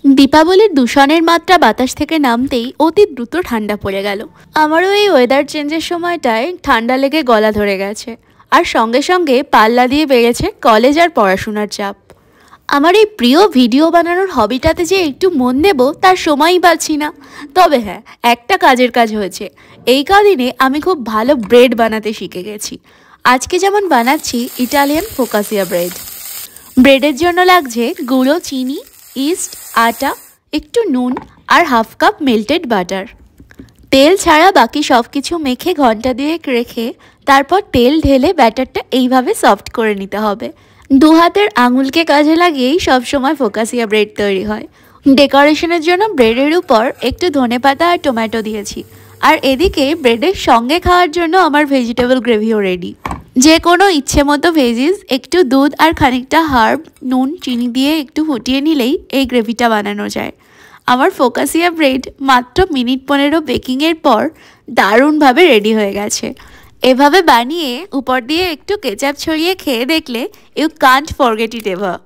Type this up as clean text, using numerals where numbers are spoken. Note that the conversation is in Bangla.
দীপাবলির দূষণের মাত্রা বাতাস থেকে নামতেই অতি দ্রুত ঠান্ডা পড়ে গেল। আমারও এই ওয়েদার চেঞ্জের সময়টায় ঠান্ডা লেগে গলা ধরে গেছে, আর সঙ্গে সঙ্গে পাল্লা দিয়ে বেড়েছে কলেজ আর পড়াশোনার চাপ। আমার এই প্রিয় ভিডিও বানানোর হবিটাতে যে একটু মন দেব তার সময়ই পাচ্ছি না। তবে হ্যাঁ, একটা কাজের কাজ হয়েছে। এই কদিনে আমি খুব ভালো ব্রেড বানাতে শিখে গেছি। আজকে যেমন বানাচ্ছি ইটালিয়ান ফোকাসিয়া ব্রেড। ব্রেডের জন্য লাগছে গুঁড়ো চিনি, ইস্ট, আটা, একটু নুন আর হাফ কাপ মেল্টেড বাটার। তেল ছাড়া বাকি সব কিছু মেখে ঘন্টা দুয়েক রেখে তারপর তেল ঢেলে ব্যাটারটা এইভাবে সফট করে নিতে হবে। দু হাতের আঙুলকে কাজে লাগিয়েই সবসময় ফোকাসিয়া ব্রেড তৈরি হয়। ডেকোরেশনের জন্য ব্রেডের উপর একটু ধনেপাতা আর টমেটো দিয়েছি। আর এদিকে ব্রেডের সঙ্গে খাওয়ার জন্য আমার ভেজিটেবল গ্রেভিও রেডি। যে কোনো ইচ্ছে মতো ভেজিস, একটু দুধ আর খানিকটা হার্ব, নুন, চিনি দিয়ে একটু ফুটিয়ে নিলেই এই গ্রেভিটা বানানো যায়। আমার ফোকাসিয়া ব্রেড মাত্র মিনিট 15 বেকিংয়ের পর দারুণভাবে রেডি হয়ে গেছে। এভাবে বানিয়ে উপর দিয়ে একটু কেচাপ ছড়িয়ে খেয়ে দেখলে you can't forget it ever.